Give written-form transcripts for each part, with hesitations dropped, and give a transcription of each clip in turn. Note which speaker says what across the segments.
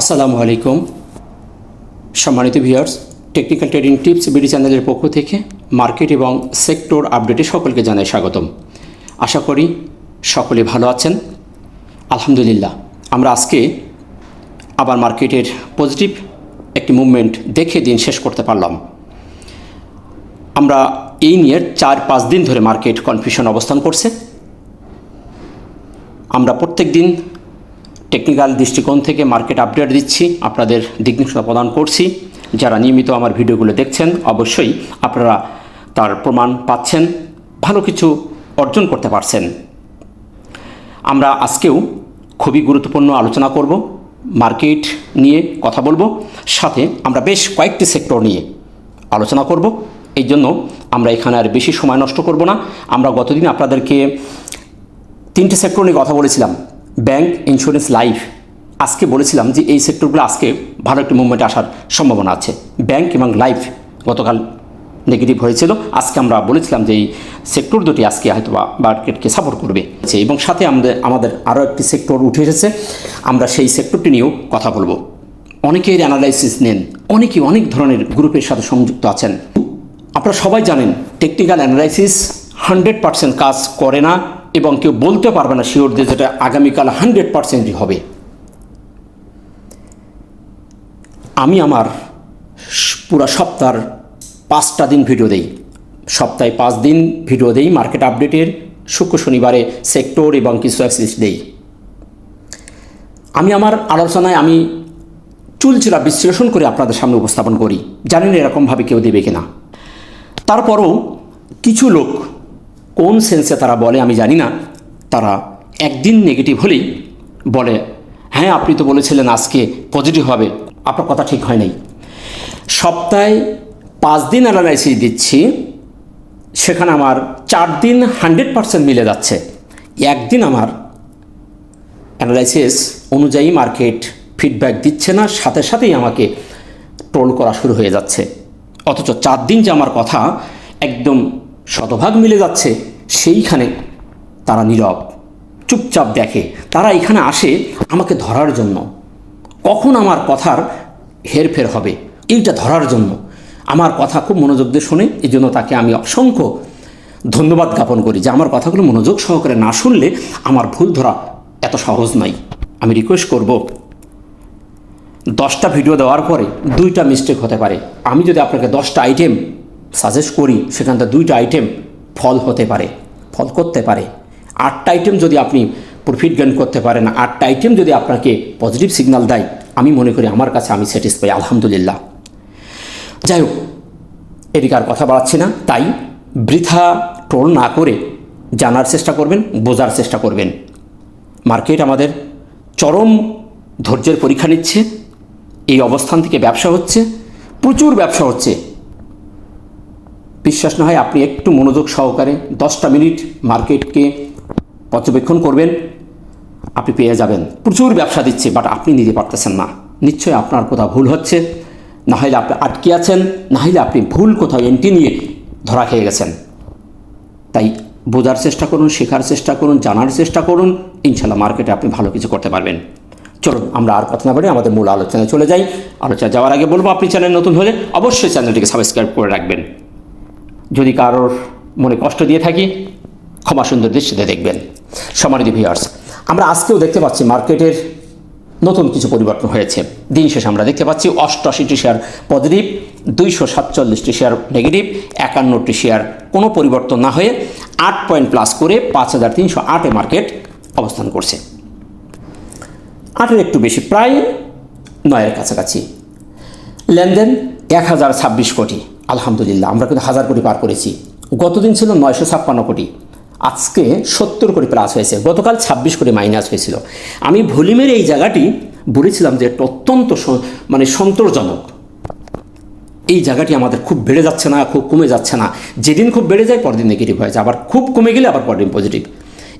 Speaker 1: আসসালামু আলাইকুম সম্মানিত viewers, technical trading tips BD চ্যানেলের পক্ষ থেকে মার্কেট এবং সেক্টর আপডেটে সকলকে জানাই স্বাগতম। আশা করি সকলে ভালো আছেন। আলহামদুলিল্লাহ, আমরা আজকে আবার মার্কেটের পজিটিভ একটি মুভমেন্ট দেখে দিন শেষ করতে পারলাম। আমরা এই নিয়ে 4-5 দিন ধরে মার্কেট কনফিউশন অবস্থান করছে। আমরা প্রত্যেক দিন টেকনিক্যাল দৃষ্টিকোণ থেকে মার্কেট আপডেট দিচ্ছি, আপনাদের দিক নির্দেশনা প্রদান করছি। যারা নিয়মিত আমার ভিডিওগুলো দেখছেন অবশ্যই আপনারা তার প্রমাণ পাচ্ছেন, ভালো কিছু অর্জন করতে পারছেন। আমরা আজকেও খুবই গুরুত্বপূর্ণ আলোচনা করব, মার্কেট নিয়ে কথা বলবো, সাথে আমরা বেশ কয়েকটি সেক্টর নিয়ে আলোচনা করব। এই জন্য আমরা এখানে আর বেশি সময় নষ্ট করব না। আমরা গতদিন আপনাদেরকে 3টে সেক্টর নিয়ে কথা বলেছিলাম, ব্যাংক, ইন্স্যুরেন্স, লাইফ। আজকে বলেছিলাম যে এই সেক্টরগুলো আজকে ভালো একটি মুভমেন্ট আসার সম্ভাবনা আছে। ব্যাংক এবং লাইফ গতকাল নেগেটিভ হয়েছিল, আজকে আমরা বলেছিলাম যে এই সেক্টর দুটি আজকে হয়তো মার্কেটকে সাপোর্ট করবে এবং সাথে আমাদের আরও একটি সেক্টর উঠে এসেছে, আমরা সেই সেক্টরটি নিয়েও কথা বলবো। অনেকের অ্যানালাইসিস নেন, অনেকে অনেক ধরনের গ্রুপের সাথে সংযুক্ত আছেন। আপনারা সবাই জানেন টেকনিক্যাল অ্যানালাইসিস 100% কাজ করে না এবং কেউ বলতে পারবে না শিওর যে যেটা আগামীকাল 100%ই হবে। আমি আমার পুরো সপ্তাহের 5টা দিন ভিডিও দেই, সপ্তাহে 5 দিন ভিডিও দেই মার্কেট আপডেটের। শুক্র শনিবারে সেক্টর এবং কিছু অ্যানালিসিস দেই। আমি আমার আলোচনায় আমি চুলচেরা বিশ্লেষণ করে আপনাদের সামনে উপস্থাপন করি, জানি না এরকমভাবে কেউ দেবে কিনা। তারপরও কিছু লোক কোন সেন্সে তারা বলে আমি জানি না, তারা একদিন নেগেটিভ হলেই বলে হ্যাঁ আপনি তো বলেছিলেন আজকে পজিটিভ হবে, আপনার কথা ঠিক হয় নাই। সপ্তাহে 5 দিন অ্যানালাইসিস দিচ্ছি, সেখানে আমার 4 দিন 100% মিলে যাচ্ছে। একদিন আমার অ্যানালাইসিস অনুযায়ী মার্কেট ফিডব্যাক দিচ্ছে না, সাথে সাথেই আমাকে ট্রোল করা শুরু হয়ে যাচ্ছে। অথচ 4 দিন যে আমার কথা একদম শতভাগ মিলে যাচ্ছে, সেইখানে তারা নীরব, চুপচাপ দেখে। তারা এখানে আসে আমাকে ধরার জন্য, কখন আমার কথার হেরফের হবে এইটা ধরার জন্য। আমার কথা খুব মনোযোগ দিয়ে শোনে, এই জন্য তাকে আমি অসংখ্য ধন্যবাদ জ্ঞাপন করি যে আমার কথাগুলো মনোযোগ সহকারে না শুনলে আমার ভুল ধরা এত সহজ নয়। আমি রিকোয়েস্ট করব, 10টা ভিডিও দেওয়ার পরে 2টা মিস্টেক হতে পারে। আমি যদি আপনাকে 10টা আইটেম সাজেস্ট করি, সেখান থেকে 2টা আইটেম ফল হতে পারে, ফল করতে পারে। 8টা আইটেম যদি আপনি প্রফিট গেইন করতে পারেন, 8টা আইটেম যদি আপনাকে পজিটিভ সিগন্যাল দেয়, আমি মনে করি আমার কাছে আমি স্যাটিসফাই, আলহামদুলিল্লাহ। যাই হোক, এদিকে আর কথা বাড়াচ্ছি না। তাই বৃথা ট্রোল না করে জানার চেষ্টা করবেন, বোঝার চেষ্টা করবেন। মার্কেট আমাদের চরম ধৈর্যের পরীক্ষা নিচ্ছে। এই অবস্থান থেকে ব্যবসা হচ্ছে, প্রচুর ব্যবসা হচ্ছে। বিশ্বাস না হয় আপনি একটু মনোযোগ সহকারে 10টা মিনিট মার্কেটকে পর্যবেক্ষণ করবেন, আপনি পেয়ে যাবেন প্রচুর ব্যবসা দিচ্ছে, বাট আপনি নিতে পারতেছেন না। নিশ্চয়ই আপনার কোথাও ভুল হচ্ছে, না হলে আপনি আটকে আছেন, না হলে আপনি ভুল কোথাও এন্ট্রি নিয়ে ধরা খেয়ে গেছেন। তাই বোঝার চেষ্টা করুন, শেখার চেষ্টা করুন, জানার চেষ্টা করুন, ইনশাল্লাহ মার্কেটে আপনি ভালো কিছু করতে পারবেন। চলুন আমরা আর কথা না বলে আমাদের মূল আলোচনায় চলে যাই। আলোচনা যাওয়ার আগে বলবো, আপনি চ্যানেল নতুন হলে অবশ্যই চ্যানেলটিকে সাবস্ক্রাইব করে রাখবেন। যদি কারোর মনে কষ্ট দিয়ে থাকি, ক্ষমা সুন্দর দৃষ্টিতে দেখবেন। সম্মানিত ভিউয়ার্স, আমরা আজকেও দেখতে পাচ্ছি মার্কেটের নতুন কিছু পরিবর্তন হয়েছে। দিন শেষে আমরা দেখতে পাচ্ছি 88টি শেয়ার পজিটিভ, 247টি শেয়ার নেগেটিভ, 51টি শেয়ার কোনো পরিবর্তন না হয়ে 8 পয়েন্ট প্লাস করে 5308-এ মার্কেট অবস্থান করছে। 8-এর একটু বেশি, প্রায় 9-এর কাছাকাছি। লেনদেন 1026 কোটি, আলহামদুলিল্লাহ। আমরা কিন্তু 1000 কোটি পার করেছি। গতদিন ছিল 956 কোটি, আজকে 70 কোটি প্লাস হয়েছে। গতকাল 26 কোটি মাইনাস হয়েছিল। আমি ভলিউমের এই জায়গাটি বলেছিলাম যে অত্যন্ত সন্তোষজনক। এই জায়গাটি আমাদের খুব বেড়ে যাচ্ছে না, খুব কমে যাচ্ছে না। যেদিন খুব বেড়ে যায় পরদিন নেগেটিভ হয়ে যায়, আবার খুব কমে গেলে আবার পরদিন পজিটিভ,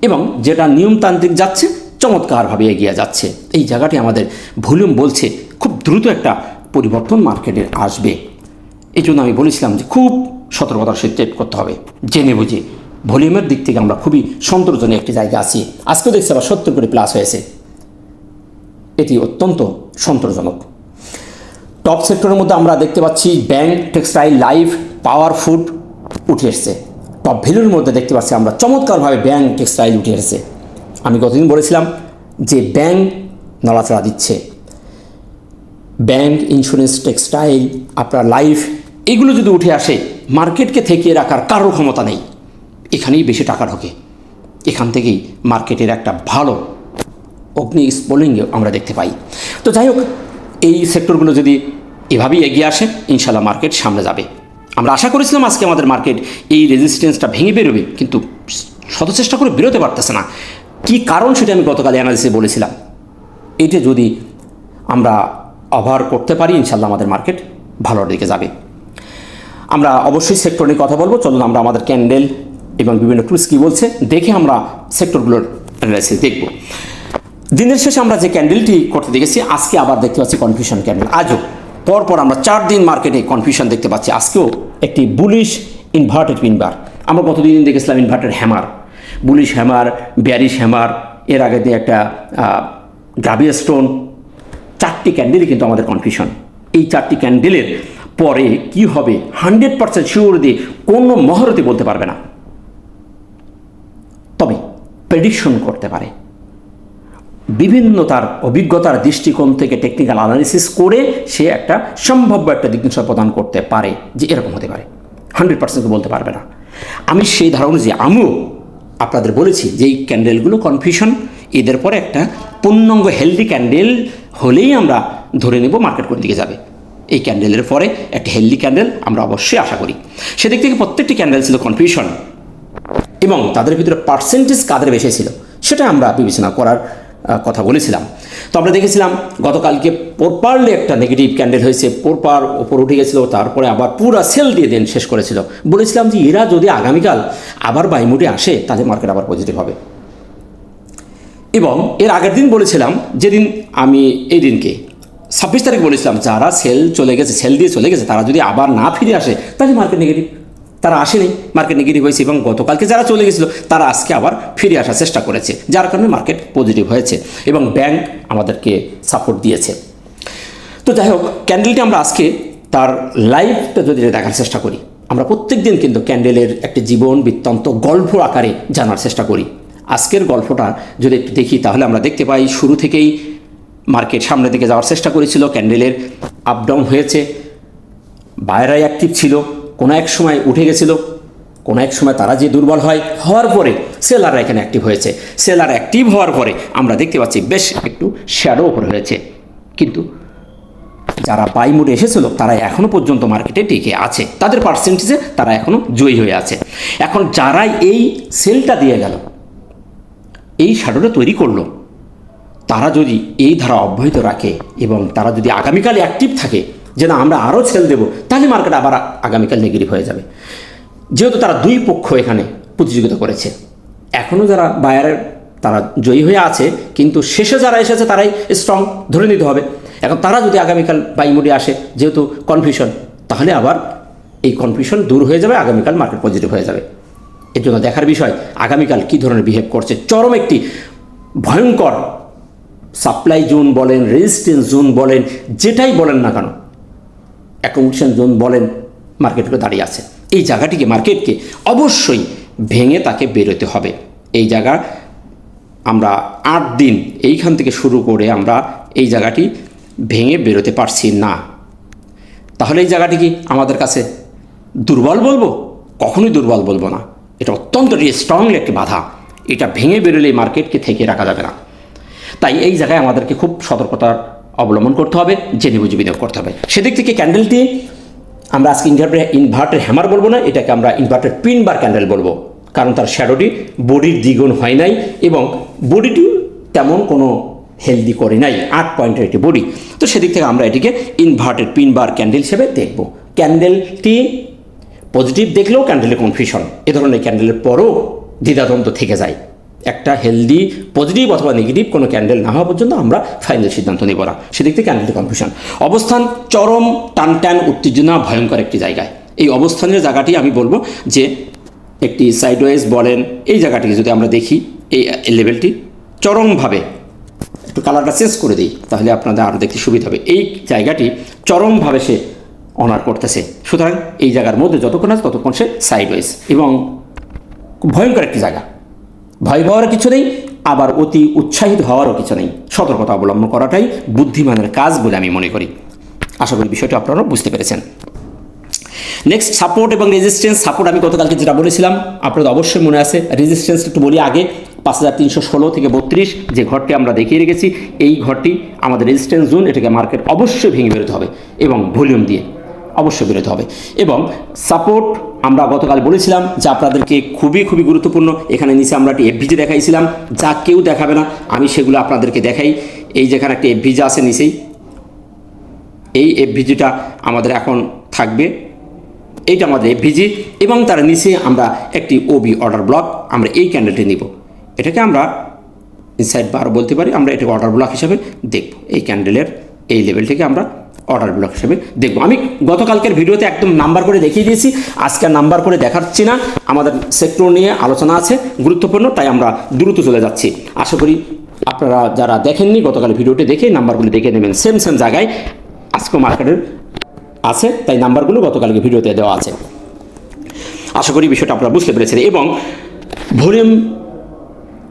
Speaker 1: এবং যেটা নিয়মতান্ত্রিক যাচ্ছে চমৎকারভাবে এগিয়ে যাচ্ছে। এই জায়গাটি আমাদের ভলিউম বলছে খুব দ্রুত একটা পরিবর্তন মার্কেটে আসবে। এই জন্য আমি বলেছিলাম যে খুব সতর্কতার সাথে ট্রেড করতে হবে, জেনে বুঝে। ভলিউমের দিক থেকে আমরা খুবই সন্তোষজনক একটি জায়গা আছি। আজকেও দেখছি আবার 70 কোটি প্লাস হয়েছে। এটি অত্যন্ত সন্তোষজনক। টপ সেক্টরের মধ্যে আমরা দেখতে পাচ্ছি ব্যাংক, টেক্সটাইল, লাইফ, পাওয়ার, ফুড উঠে এসছে। টপ ভ্যালুর মধ্যে দেখতে পাচ্ছি আমরা চমৎকারভাবে ব্যাংক, টেক্সটাইল উঠে এসেছে। আমি গতদিন বলেছিলাম যে ব্যাংক নড়াচড়া দিচ্ছে, ব্যাংক, ইন্স্যুরেন্স, টেক্সটাইল, আপনার লাইফ, এগুলো যদি উঠে আসে মার্কেটকে ঠেকিয়ে রাখার কারো ক্ষমতা নেই। এখানেই বেশি টাকা ঢোকে, এখান থেকেই মার্কেটের একটা ভালো অগ্নি স্পলিং আমরা দেখতে পাই। তো যাই হোক, এই সেক্টরগুলো যদি এভাবেই এগিয়ে আসে ইনশাল্লাহ মার্কেট সামনে যাবে। আমরা আশা করেছিলাম আজকে আমাদের মার্কেট এই রেজিস্ট্যান্সটা ভেঙে বেরোবে, কিন্তু শত চেষ্টা করে বেরোতে পারতেছে না। কি কারণ সেটা আমি গতকাল অ্যানালিসিসে বলেছিলাম। এটা যদি আমরা ওভার করতে পারি ইনশাল্লাহ আমাদের মার্কেট ভালোর দিকে যাবে। আমরা অবশ্যই সেক্টর নিয়ে কথা বলবো। চলুন আমরা আমাদের ক্যান্ডেল এবং বিভিন্ন টুলস কী বলছে দেখে আমরা সেক্টরগুলোর অ্যানালাইসিস দেখব। দিনের শেষে আমরা যে ক্যান্ডেলটি করতে দেখেছি, আজকে আবার দেখতে পাচ্ছি কনফিউশন ক্যান্ডেল। আজও পরপর আমরা 4 দিন মার্কেটে কনফিউশন দেখতে পাচ্ছি। আজকেও একটি বুলিশ ইনভার্টেড পিনবার। আমরা গতদিন দেখেছিলাম inverted hammer, bullish hammer, bearish hammer, এর আগে দিয়ে একটা গ্রাভিয়া স্টোন। 4টি ক্যান্ডেলই কিন্তু আমাদের কনফিউশন। এই 4টি ক্যান্ডেলের পরে কি হবে 100% শিওর দিয়ে কোনো মহরতে বলতে পারবে না, তবে প্রেডিকশন করতে পারে। বিভিন্ন তার অভিজ্ঞতার দৃষ্টিকোণ থেকে টেকনিক্যাল অ্যানালিসিস করে সে একটা সম্ভাব্য একটা দিকনির্দেশনা প্রদান করতে পারে যে এরকম হতে পারে। 100% বলতে পারবে না। আমি সেই ধারণা যে আমিও আপনাদের বলেছি যে এই ক্যান্ডেলগুলো কনফিউশন, এদের পরে একটা পূর্ণাঙ্গ হেলদি ক্যান্ডেল হলেই আমরা ধরে নেব মার্কেট কোন দিকে যাবে। এই ক্যান্ডেলের পরে একটা হেলদি ক্যান্ডেল আমরা অবশ্যই আশা করি। সেদিক থেকে প্রত্যেকটি ক্যান্ডেল ছিল কনফিউশন, এবং তাদের ভিতরে পার্সেন্টেজ কাদের বেশি ছিল সেটা আমরা বিবেচনা করার কথা বলেছিলাম। তো আমরা দেখেছিলাম গতকালকে প্রপারলি একটা নেগেটিভ ক্যান্ডেল হয়েছে, প্রপার ওপর উঠে গেছিলো, তারপরে আবার পুরো সেল দিয়ে দিন শেষ করেছিল। বলেছিলাম যে এরা যদি আগামীকাল আবার বাই মুডে আসে তাহলে মার্কেট আবার পজিটিভ হবে। এবং এর আগের দিন বলেছিলাম, যেদিন আমি এই দিনকে 26 তারিখ বলেছিলাম, যারা সেল দিয়ে চলে গেছে তারা যদি আবার না ফিরে আসে তাহলে মার্কেট নেগেটিভ। তারা আসেনি, মার্কেট নেগেটিভ হয়েছে, এবং গতকালকে যারা চলে গেছিলো তারা আজকে আবার ফিরে আসার চেষ্টা করেছে, যার কারণে মার্কেট পজিটিভ হয়েছে এবং ব্যাংক আমাদেরকে সাপোর্ট দিয়েছে। তো যাই হোক, ক্যান্ডেলটি আমরা আজকে তার লাইভটা যদি দেখার চেষ্টা করি, আমরা প্রত্যেক দিন কিন্তু ক্যান্ডেলের একটি জীবন বৃত্তান্ত গল্প আকারে জানার চেষ্টা করি। আজকের গল্পটা যদি একটু দেখি তাহলে আমরা দেখতে পাই শুরু থেকেই মার্কেট সামনের দিকে যাওয়ার চেষ্টা করেছিল, ক্যান্ডেলের আপ ডাউন হয়েছে, বায়াররাই অ্যাক্টিভ ছিল, কোনো এক সময় উঠে গেছিল, কোনো এক সময় তারা যে দুর্বল হওয়ার পরে সেলাররা এখানে অ্যাক্টিভ হয়েছে। সেলার অ্যাক্টিভ হওয়ার পরে আমরা দেখতে পাচ্ছি বেশ একটু শ্যাডো ওপর হয়েছে, কিন্তু যারা বাই মুডে এসেছিল তারা এখনও পর্যন্ত মার্কেটে টিকে আছে, তাদের পার্সেন্টেজে তারা এখনও জয়ী হয়ে আছে। এখন যারা এই সেলটা দিয়ে গেল, এই শ্যাডোটা তৈরি করলো, তারা যদি এই ধারা অব্যাহত রাখে এবং তারা যদি আগামীকাল অ্যাক্টিভ থাকে যে না আমরা আরও সেল দেবো, তাহলে মার্কেট আবার আগামীকাল নেগেটিভ হয়ে যাবে। যেহেতু তারা দুই পক্ষ এখানে প্রতিযোগিতা করেছে, এখনও যারা বায়ারের তারা জয়ী হয়ে আছে, কিন্তু শেষে যারা এসেছে তারাই স্ট্রং ধরে নিতে হবে। এখন তারা যদি আগামীকাল বাই মুডে আসে, যেহেতু কনফিউশন, তাহলে আবার এই কনফিউশন দূর হয়ে যাবে, আগামীকাল মার্কেট পজিটিভ হয়ে যাবে। এর জন্য দেখার বিষয় আগামীকাল কী ধরনের বিহেভ করছে। চরম একটি ভয়ঙ্কর সাপ্লাই জোন বলেন, রেজিস্ট্যান্স জোন বলেন, যেটাই বলেন না কেন, অ্যাকোমোডেশন জোন বলেন, মার্কেটকে দাঁড়িয়ে আছে। এই জায়গাটিকে মার্কেটকে অবশ্যই ভেঙে তাকে বেরোতে হবে। এই জায়গা আমরা 8 দিন এইখান থেকে শুরু করে আমরা এই জায়গাটি ভেঙে বেরোতে পারছি না, তাহলে এই জায়গাটি কি আমাদের কাছে দুর্বল বলবো? কখনোই দুর্বল বলবো না, এটা অত্যন্ত স্ট্রংলি একটি বাধা। এটা ভেঙে বেরোলে মার্কেটকে থেকে রাখা যাবে না। তাই এই জায়গায় আমাদেরকে খুব সতর্কতার অবলম্বন করতে হবে, জেনে বুঝে বিনিয়োগ করতে হবে। সেদিক থেকে ক্যান্ডেলটি আমরা আজকে ইনভার্টেড হ্যামার বলবো না, এটাকে আমরা ইনভার্টেড পিন বার ক্যান্ডেল বলবো, কারণ তার শ্যাডোটি বডির দ্বিগুণ হয় নাই এবং বডিটি তেমন কোনো হেলদি করে নাই, 8 পয়েন্টের একটি বডি। তো সেদিক থেকে আমরা এটিকে ইনভার্টেড পিন বার ক্যান্ডেল হিসেবে দেখব। ক্যান্ডেলটি পজিটিভ দেখলেও ক্যান্ডেলে কনফিউশন, এ ধরনের ক্যান্ডেলের পরও দ্বিধাদ্বন্দ্ব থেকে যায়। একটা হেলদি পজিটিভ অথবা নেগেটিভ কোনো ক্যান্ডেল না হওয়া পর্যন্ত আমরা ফাইনাল সিদ্ধান্ত নেব না। সেদিক থেকে ক্যান্ডেলটি কনফিউশন। অবস্থান চরম টান উত্তেজনা ভয়ঙ্কর একটি জায়গায়। এই অবস্থানের জায়গাটি আমি বলবো যে একটি সাইডওয়েজ বলেন, এই জায়গাটিকে যদি আমরা দেখি, এই লেভেলটি চরমভাবে একটু কালারটা চেঞ্জ করে দিই, তাহলে আপনাদের আরও দেখতে সুবিধা হবে। এই জায়গাটি চরমভাবে সে অনার করতেছে, সুতরাং এই জায়গার মধ্যে যতক্ষণ আছে ততক্ষণ সে সাইডওয়েজ, এবং ভয়ঙ্কর একটি জায়গা। ভয় পাওয়ার কিছু নেই, আবার অতি উৎসাহিত হওয়ারও কিছু নেই। সতর্কতা অবলম্বন করাটাই বুদ্ধিমানের কাজ বলে আমি মনে করি। আশা করি বিষয়টা আপনারা বুঝতে পেরেছেন। নেক্সট, সাপোর্ট এবং রেজিস্ট্যান্স। সাপোর্ট আমি গতকালকে যেটা বলেছিলাম আপনাদের অবশ্যই মনে আছে। রেজিস্ট্যান্স একটু বলি আগে, 5316 থেকে 32 যে ঘরটি আমরা দেখিয়ে রেখেছি, এই ঘরটি আমাদের রেজিস্ট্যান্স জোন। এটাকে মার্কেট অবশ্যই ভেঙে বেরোতে হবে এবং ভলিউম দিয়ে অবশ্যই বেরোতে হবে। এবং সাপোর্ট আমরা গতকাল বলেছিলাম যে আপনাদেরকে খুবই খুবই গুরুত্বপূর্ণ। এখানে নিচে আমরা একটি এফভিজি দেখাইছিলাম, যা কেউ দেখাবে না, আমি সেগুলো আপনাদেরকে দেখাই। এই যেখানে একটি এফভিজি আছে নিচেই, এই এফভিজিটা আমাদের এখন থাকবে, এইটা আমাদের এফভিজি, এবং তার নিচে আমরা একটি ওবি অর্ডার ব্লক আমরা এই ক্যান্ডেলটি নিব। এটাকে আমরা ইনসাইড বার বলতে পারি, আমরা এটাকে অর্ডার ব্লক হিসাবে দেখব। এই ক্যান্ডেলের এই লেভেলটিকে আমরা অর্ডার ব্লক হিসেবে দেখব। আমি গতকালকের ভিডিওতে একদম নাম্বার করে দেখিয়ে দিয়েছি, আজকে নাম্বার করে দেখাচ্ছি না। আমাদের সেক্টর নিয়ে আলোচনা আছে গুরুত্বপূর্ণ, তাই আমরা দ্রুত চলে যাচ্ছি। আশা করি আপনারা যারা দেখেননি গতকাল ভিডিওটি দেখে নাম্বারগুলো দেখে নেবেন। সেম সেম জায়গায় আজকে মার্কেটের আছে, তাই নাম্বারগুলো গতকালকে ভিডিওতে দেওয়া আছে। আশা করি বিষয়টা আপনারা বুঝতে পেরেছেন। এবং ভলিউম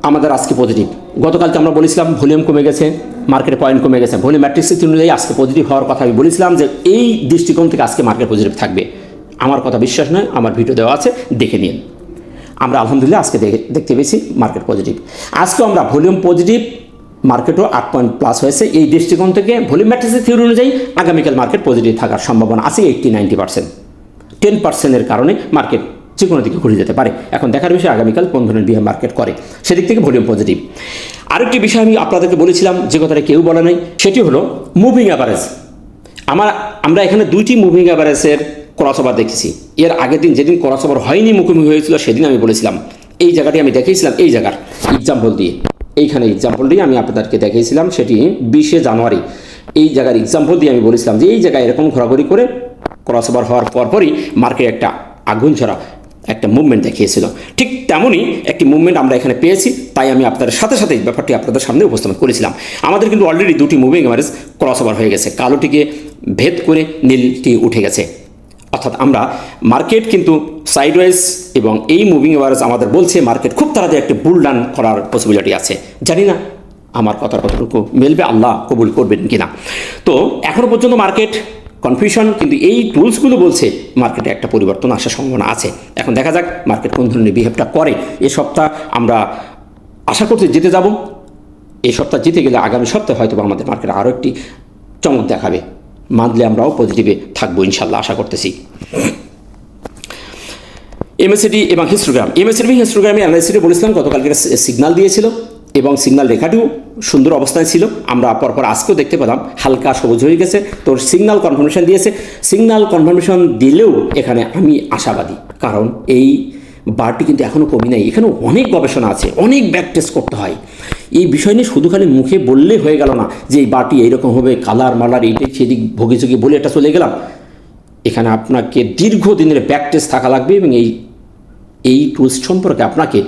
Speaker 1: আমাদের আজকে পজিটিভ। গতকালকে আমরা বলেছিলাম ভলিউম কমে গেছে, মার্কেটে পয়েন্ট কমে গেছে। ভলিউম ম্যাট্রিক্স অনুযায়ী আজকে পজিটিভ হওয়ার কথা আমি বলেছিলাম যে এই দৃষ্টিকোণ থেকে আজকে মার্কেট পজিটিভ থাকবে। আমার কথা বিশ্বাস নয়, আমার ভিডিও দেওয়া আছে, দেখে নিন। আমরা আলহামদুলিল্লাহ আজকে দেখতে পেয়েছি মার্কেট পজিটিভ। আজকেও আমরা ভলিউম পজিটিভ, মার্কেটও 8 পয়েন্ট প্লাস হয়েছে। এই দৃষ্টিকোণ থেকে ভলিউম ম্যাট্রিক্সের থিওরি অনুযায়ী আগামীকাল মার্কেট পজিটিভ থাকার সম্ভাবনা আছে 80-90%। 10%-এর কারণে মার্কেট যে কোনো দিকে ঘুরে যেতে পারে। এখন দেখার বিষয় আগামীকাল কোন ধরনের বিহেভ মার্কেট করে, সেদিক থেকে ভলিউম পজিটিভ। আরেকটি বিষয় আমি আপনাদেরকে বলেছিলাম যে কথাটা কেউ বলে নাই, সেটি হলো মুভিং অ্যাভারেজ। আমরা এখানে দুইটি মুভিং অ্যাভারেজের ক্রসওভার দেখেছি। এর আগের দিন যেদিন ক্রসওভার হয়নি, মুখোমুখি হয়েছিল, সেদিন আমি বলেছিলাম এই জায়গাটি আমি দেখিয়েছিলাম, এই জায়গার এক্সাম্পল দিয়ে, এইখানে এক্সাম্পল দিয়ে আমি আপনাদেরকে দেখিয়েছিলাম। সেটি 20 জানুয়ারি এই জায়গার এক্সাম্পল দিয়ে আমি বলেছিলাম যে এই জায়গায় এরকম ঘোরাঘুরি করে ক্রসওভার হওয়ার পরপরই মার্কেট একটা আগুন ছড়া একটা মুভমেন্ট দেখিয়েছিল। ঠিক তেমনই একটি মুভমেন্ট আমরা এখানে পেয়েছি, তাই আমি আপনাদের সাথে সাথে ব্যাপারটি আপনাদের সামনে উপস্থাপন করেছিলাম। আমাদের কিন্তু অলরেডি দুটি মুভিং অ্যাভারেজ ক্রসওভার হয়ে গেছে, কালোটিকে ভেদ করে নীলটি উঠে গেছে। অর্থাৎ আমরা মার্কেট কিন্তু সাইডওয়েজ, এবং এই মুভিং অ্যাভারেজ আমাদের বলছে মার্কেট খুব তাড়াতাড়ি একটা বুল ডান করার পসিবিলিটি আছে। জানি না আমার কথার কতটুকু মেলবে, আল্লাহ কবুল করবেন কিনা। তো এখনও পর্যন্ত মার্কেট কনফিউশন, কিন্তু এই টুলসগুলো বলছে মার্কেটে একটা পরিবর্তন আসার সম্ভাবনা আছে। এখন দেখা যাক মার্কেট কোন ধরনের বিহেভটা করে। এ সপ্তাহ আমরা আশা করতে জিতে যাব। এই সপ্তাহ জিতে গেলে আগামী সপ্তাহে হয়তো আমাদের মার্কেট আরও একটি চমক দেখাবে। মানলে আমরাও পজিটিভে থাকবো ইনশাল্লাহ, আশা করতেছি। এমএসিডি এবং হিস্টোগ্রাম। এমএসিডি হিস্টোগ্রামে অ্যানালিসিসে বলেছিলাম গতকালকে সিগন্যাল দিয়েছিল এবং সিগন্যাল রেখাটিও সুন্দর অবস্থায় ছিল। আমরা পরপর আজকেও দেখতে পেলাম হালকা সবুজ হয়ে গেছে, তো সিগন্যাল কনফার্মেশন দিয়েছে। সিগন্যাল কনফার্মেশন দিলেও এখানে আমি আশাবাদী, কারণ এই বারটি কিন্তু এখনও কমে নাই। এখানেও অনেক গবেষণা আছে, অনেক ব্যাক টেস্ট করতে হয়। এই বিষয় নিয়ে শুধু খালি মুখে বললেই হয়ে গেল না যে এই বারটি এইরকম হবে, কালার মালার এইটাই সেদিক ভোগিচুগি বলে এটা চলে গেলাম। এখানে আপনাকে দীর্ঘদিনের ব্যাক টেস্ট থাকা লাগবে, এবং এই টুলস সম্পর্কে আপনাকে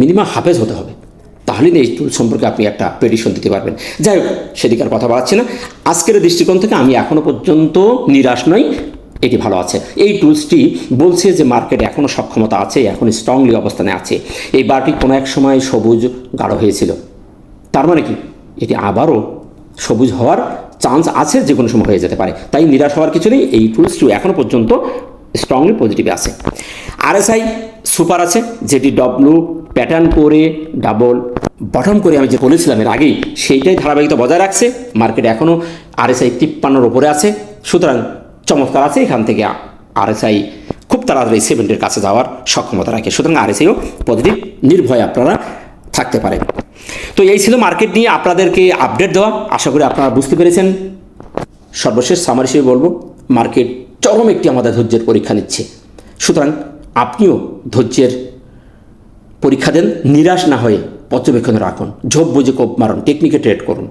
Speaker 1: মিনিমাম হাফেজ হতে হবে, তাহলে এই টুলস সম্পর্কে আপনি একটা প্রেডিকশন দিতে পারবেন। যাই হোক, সেদিকার কথা বাড়াচ্ছি না। আজকের দৃষ্টিকোণ থেকে আমি এখনও পর্যন্ত নিরাশ নই, এটি ভালো আছে। এই টুলসটি বলছে যে মার্কেটে এখনও সক্ষমতা আছে, এখন স্ট্রংলি অবস্থানে আছে। এই বারটি কোনো এক সময় সবুজ গাঢ় হয়েছিল, তার মানে কি এটি আবারও সবুজ হওয়ার চান্স আছে, যে কোনো সময় হয়ে যেতে পারে। তাই নিরাশ হওয়ার কিছু নেই, এই টুলসটিও এখনও পর্যন্ত স্ট্রংলি পজিটিভে আছে। আরএসআই সুপার আছে, যেটি ডব্লু প্যাটার্ন করে ডাবল বটম করে আমি যে বলেছিলাম এর আগেই, সেইটাই ধারাবাহিকতা বজায় রাখছে। মার্কেটে এখনও আরএসআই 53-র ওপরে আছে, সুতরাং চমৎকার আছে। এখান থেকে আরএসআই খুব তাড়াতাড়ি 70-এর কাছে যাওয়ার সক্ষমতা রাখে, সুতরাং আরএসআইও পজিটিভ, নির্ভয়ে আপনারা থাকতে পারেন। তো এই ছিল মার্কেট নিয়ে আপনাদেরকে আপডেট দেওয়া। আশা করি আপনারা বুঝতে পেরেছেন। সর্বশেষ সামারি হিসেবে বলবো, মার্কেট চরম একটি আমাদের ধৈর্যের পরীক্ষা নিচ্ছে, সুতরাং আপনিও ধৈর্যের পরীক্ষা দেন, নিরাশ না হয়ে পর্যবেক্ষণে রাখুন, ঝোপ বুঝে কোপ মারুন, টেকনিকে ট্রেড করুন,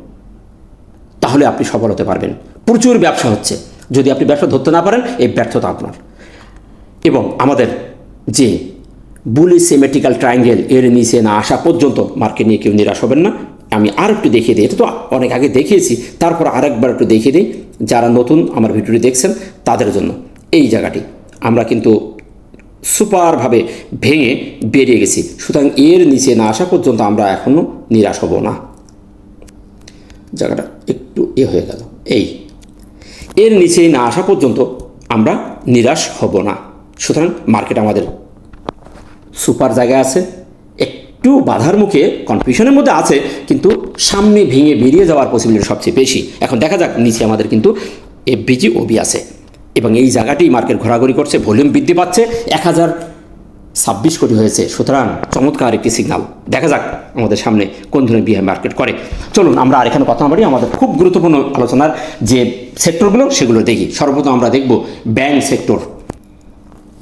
Speaker 1: তাহলে আপনি সফল হতে পারবেন। প্রচুর ব্যবসা হচ্ছে, যদি আপনি ব্যবসা ধরতে না পারেন এই ব্যর্থতা আপনার। এবং আমাদের যে বুলি সিমেট্রিক্যাল ট্রায়াঙ্গেল এর নিচে না আসা পর্যন্ত মার্কেট নিয়ে কেউ নিরাশ হবেন না। আমি আর একটু দেখিয়ে দিই, এটা তো অনেক আগে দেখিয়েছি, তারপর আরেকবার একটু দেখিয়ে দিই যারা নতুন আমার ভিডিওটি দেখছেন তাদের জন্য। এই জায়গাটি আমরা কিন্তু সুপারভাবে ভেঙে বেরিয়ে গেছি, সুতরাং এর নিচে না আসা পর্যন্ত আমরা এখনও নিরাশ হব না। জায়গাটা একটু হয়ে গেল, এর নিচে না আসা পর্যন্ত আমরা নিরাশ হব না। সুতরাং মার্কেট আমাদের সুপার জায়গায় আছে, একটু বাধার মুখে কনফিউশনের মধ্যে আছে, কিন্তু সামনে ভেঙে বেরিয়ে যাওয়ার পসিবিলিটি সবচেয়ে বেশি। এখন দেখা যাক, নিচে আমাদের কিন্তু এফভিজি ওবি আছে এবং এই জায়গাটি মার্কেট ঘোরাঘুরি করছে, ভলিউম বৃদ্ধি পাচ্ছে, 1026 কোটি হয়েছে। সুতরাং চমৎকার একটি সিগন্যাল। দেখা যাক আমাদের সামনে কোন ধরনের বিহেভ মার্কেট করে। চলুন আমরা আর এখানে কথা বলি, আমাদের খুব গুরুত্বপূর্ণ আলোচনার যে সেক্টরগুলো সেগুলো দেখি। সর্বপ্রথম আমরা দেখব ব্যাংক সেক্টর।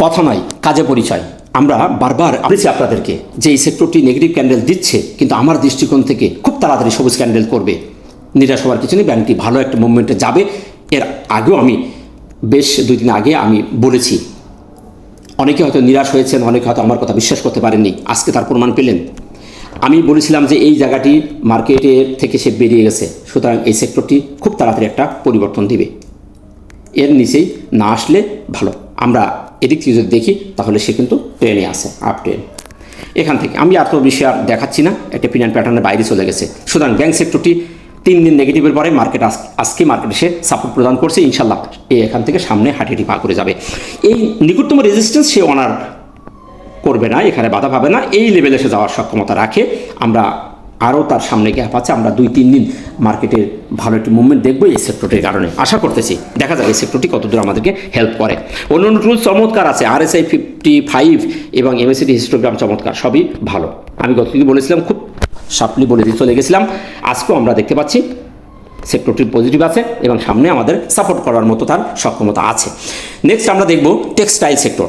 Speaker 1: কথা নয়, কাজে পরিচয়। আমরা বারবার বলেছি আপনাদেরকে যে এই সেক্টরটি নেগেটিভ ক্যান্ডেল দিচ্ছে, কিন্তু আমার দৃষ্টিকোণ থেকে খুব তাড়াতাড়ি সবুজ ক্যান্ডেল করবে। নিরাশ হওয়ার কিছু নেই, ব্যাংকটি ভালো একটা মুভমেন্টে যাবে। এর আগেও আমি বেশ 2 দিন আগে আমি বলেছি, অনেকে হয়তো নিরাশ হয়েছেন, অনেকে হয়তো আমার কথা বিশ্বাস করতে পারেননি, আজকে তার প্রমাণ পেলেন। আমি বলেছিলাম যে এই জায়গাটি মার্কেটের থেকে সে বেরিয়ে গেছে, সুতরাং এই সেক্টরটি খুব তাড়াতাড়ি একটা পরিবর্তন দিবে। এর নিচেই না আসলে ভালো। আমরা এদিক থেকে যদি দেখি তাহলে সে কিন্তু ট্রেনে আসে, আপ ট্রেন। এখান থেকে আমি এত বেশি আর দেখাচ্ছি না, একটা পিনান প্যাটার্নের বাইরে চলে গেছে। সুতরাং ব্যাংক সেক্টরটি 3 দিন নেগেটিভের পরে মার্কেট আজকে মার্কেটে সে সাপোর্ট প্রদান করছে, ইনশাল্লাহ এখান থেকে সামনে হাঁটিটি পা করে যাবে। এই নিকটতম রেজিস্ট্যান্স সে অনার করবে না, এখানে বাধা পাবে না, এই লেভেলে সে যাওয়ার সক্ষমতা রাখে। আমরা আরও তার সামনে গ্যাপ আছে, আমরা 2-3 দিন মার্কেটের ভালো একটি মুভমেন্ট দেখবো এই সেক্টরটির কারণে, আশা করতেছি। দেখা যাক এই সেক্টরটি কতদূর আমাদেরকে হেল্প করে। অন্যান্য টুলস চমৎকার আছে, RSI 55 এবং MACD হিস্টোগ্রাম চমৎকার, সবই ভালো। আমি গতদিন বলেছিলাম, খুব শার্পলি বলে দিয়ে চলে গেছিলাম। আজকেও আমরা দেখতে পাচ্ছি সেক্টরটি পজিটিভ আছে এবং সামনে আমাদের সাপোর্ট করার মতো তার সক্ষমতা আছে। নেক্সট আমরা দেখব টেক্সটাইল সেক্টর।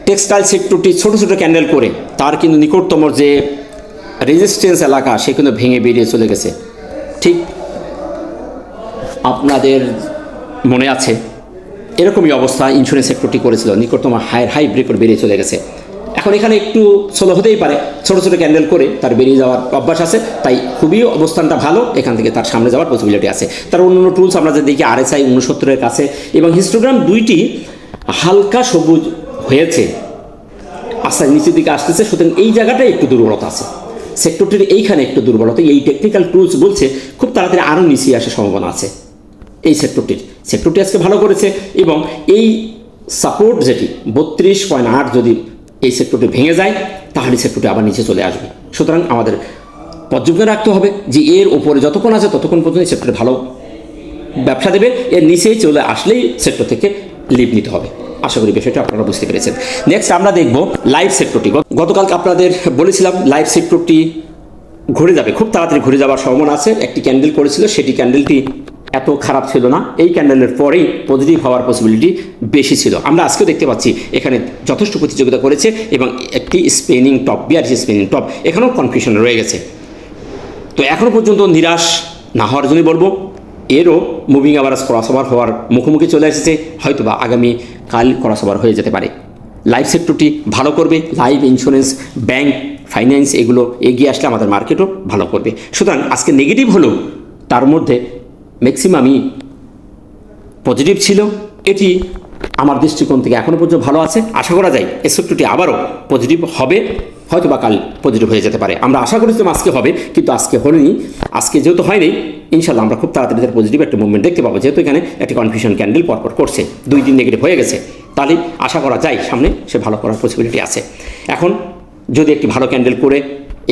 Speaker 1: টেক্সটাইল সেক্টরটি ছোটো ছোটো ক্যান্ডেল করে তার কিন্তু নিকটতম যে রেজিস্ট্যান্স এলাকা সে কিন্তু ভেঙে বেরিয়ে চলে গেছে। ঠিক আপনাদের মনে আছে এরকমই অবস্থা ইন্স্যুরেন্স সেক্টরটি করেছিল, নিকটতম হাই ব্রেক করে বেরিয়ে চলে গেছে। এখন এখানে একটু স্লো হতেই পারে, ছোটো ছোটো ক্যান্ডেল করে তার বেরিয়ে যাওয়ার অভ্যাস আছে, তাই খুবই অবস্থানটা ভালো, এখান থেকে তার সামনে যাওয়ার পসিবিলিটি আছে। তার অন্যান্য টুলস আমরা যে দেখি RSI 69-এর কাছে এবং হিস্টোগ্রাম দুইটি হালকা সবুজ হয়েছে, আস্তে নিচের দিকে আসতেছে। সুতরাং এই জায়গাটায় একটু দুর্বলতা আছে সেক্টরটির, এইখানে একটু দুর্বলতা। এই টেকনিক্যাল টুলস বলছে খুব তাড়াতাড়ি আরও নিচে আসার সম্ভাবনা আছে এই সেক্টরটি আজকে ভালো করেছে এবং এই সাপোর্ট যেটি 32.8 যদি এই সেক্টরটি ভেঙে যায় তাহলে সেক্টরটি আবার নিচে চলে আসবে। সুতরাং আমাদের পর্যবেক্ষণ রাখতে হবে যে এর ওপরে যতক্ষণ আছে ততক্ষণ পর্যন্ত এই সেক্টরে ভালো ব্যবসা দেবে, এর নিচেই চলে আসলেই সেক্টর থেকে লিভ নিতে হবে। আশা করি বিষয়টা আপনারা বুঝতে পেরেছেন। নেক্সট আমরা দেখব লাইভ সেক্টরটি। গতকালকে আপনাদের বলেছিলাম লাইভ সেক্টরটি ঘুরে যাবে, খুব তাড়াতাড়ি ঘুরে যাওয়ার সম্ভাবনা আছে। একটি ক্যান্ডেল করেছিল, সেটি ক্যান্ডেলটি এত খারাপ ছিল না, এই ক্যান্ডেলের পরেই পজিটিভ হওয়ার পসিবিলিটি বেশি ছিল। আমরা আজকেও দেখতে পাচ্ছি এখানে যথেষ্ট প্রতিযোগিতা করেছে এবং একটি spinning top, BRC spinning top, এখানেও কনফিউশন রয়ে গেছে। তো এখনও পর্যন্ত নিরাশ না হওয়ার জন্যই বলবো, এরও মুভিং অ্যাভারেজ ক্রসওভার হওয়ার মুখোমুখি চলে এসেছে, হয়তো বা আগামী কাল ক্রসওভার হয়ে যেতে পারে। লাইফ সেক্টরটি ভালো করবে, লাইফ ইন্স্যুরেন্স, ব্যাংক, ফাইন্যান্স এগুলো এগিয়ে আসলে আমাদের মার্কেটও ভালো করবে। সুতরাং আজকে নেগেটিভ হলেও তার মধ্যে ম্যাক্সিমামই পজিটিভ ছিল, এটি আমার দৃষ্টিকোণ থেকে এখনও পর্যন্ত ভালো আছে। আশা করা যায় এই সেক্টরটি আবারও পজিটিভ হবে, হয়তো বা কাল পজিটিভ হয়ে যেতে পারে। আমরা আশা করেছিলাম আজকে হবে, কিন্তু আজকে হয়নি। আজকে যেহেতু হয়নি, ইনশাল্লাহ আমরা খুব তাড়াতাড়ি তার পজিটিভ একটা মুভমেন্ট দেখতে পাবো, যেহেতু এখানে একটি কনফিউশন ক্যান্ডেল পরপর করছে, 2 দিন নেগেটিভ হয়ে গেছে, তাহলে আশা করা যায় সামনে সে ভালো করার পসিবিলিটি আছে। এখন যদি একটি ভালো ক্যান্ডেল করে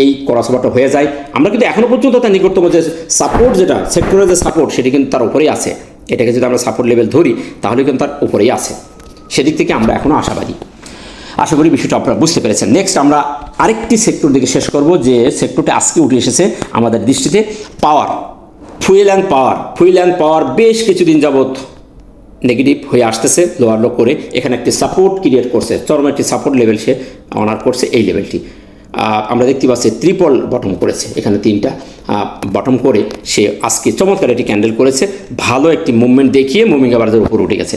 Speaker 1: এই ক্রসওভারটা হয়ে যায়, আমরা কিন্তু এখনও পর্যন্ত তার নিকটতম যে সাপোর্ট, যেটা সেক্টরের যে সাপোর্ট, সেটি কিন্তু তার উপরেই আছে। এটাকে যদি আমরা সাপোর্ট লেভেল ধরি তাহলে কিন্তু তার উপরেই আছে, সেদিক থেকে আমরা এখনও আশাবাদী। আশা করি বিষয়টা আপনারা বুঝতে পেরেছেন। নেক্সট আমরা আরেকটি সেক্টর দিকে শেষ করব, যে সেক্টরটা আজকে উঠে এসেছে আমাদের দৃষ্টিতে, পাওয়ার, ফুয়েল অ্যান্ড পাওয়ার বেশ কিছুদিন যাবৎ নেগেটিভ হয়ে আসতেছে, লোয়ার লো করে এখানে একটি সাপোর্ট ক্রিয়েট করছে, চরম একটি সাপোর্ট লেভেল সে অনার করছে। এই লেভেলটি আমরা দেখতে পাচ্ছি ট্রিপল বটম করেছে, এখানে 3টা বটম করে সে আজকে চমৎকার একটি ক্যান্ডেল করেছে, ভালো একটি মুভমেন্ট দেখিয়ে মুভিং অ্যাভারেজের উপর উঠে গেছে।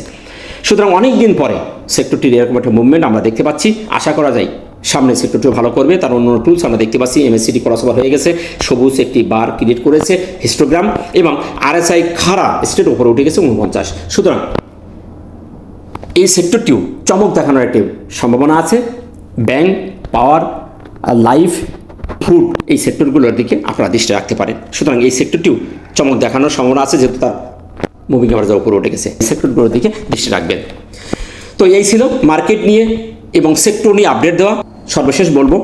Speaker 1: সুতরাং অনেক দিন পরে সেক্টরটির এরকম একটা মুভমেন্ট আমরা দেখতে পাচ্ছি। আশা করা যায় সামনে সেক্টরটিও ভালো করবে। তার অন্য টুলস আমরা দেখতে পাচ্ছি MACD ক্রসওভার হয়ে গেছে, সবুজ একটি বার ক্রিয়েট করেছে হিস্টোগ্রাম, এবং RSI খাড়া স্টেট উপরে উঠে গেছে 49। সুতরাং এই সেক্টরটিও চমক দেখানোর একটি সম্ভাবনা আছে। ব্যাংক, পাওয়ার, লাইফ, ফুড এই সেক্টরগুলোর দিকে আপনারা দৃষ্টি রাখতে পারেন। সুতরাং এই সেক্টরটিও চমক দেখানোর সম্ভাবনা আছে, যেহেতু তার মুভিং অ্যাভারেজ উপরে উঠে গেছে। এই সেক্টরগুলোর দিকে দৃষ্টি রাখবেন। তো এই ছিল মার্কেট নিয়ে এবং সেক্টর নিয়ে আপডেট দেওয়া। সর্বশেষ বলবো,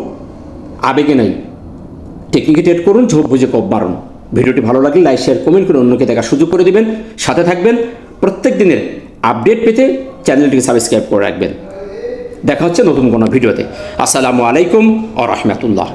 Speaker 1: আবেগে নাই, টেকনিকে ট্রেড করুন, ঝোঁক বুঝে কপ বাড়ুন। ভিডিওটি ভালো লাগলে লাইক, শেয়ার, কমেন্ট করে অন্যকে দেখার সুযোগ করে দিবেন। সাথে থাকবেন। প্রত্যেক দিনের আপডেট পেতে চ্যানেলটিকে সাবস্ক্রাইব করে রাখবেন। দেখা হচ্ছে নতুন কোনো ভিডিওতে। আসসালামু আলাইকুম ওয়া রাহমাতুল্লাহ।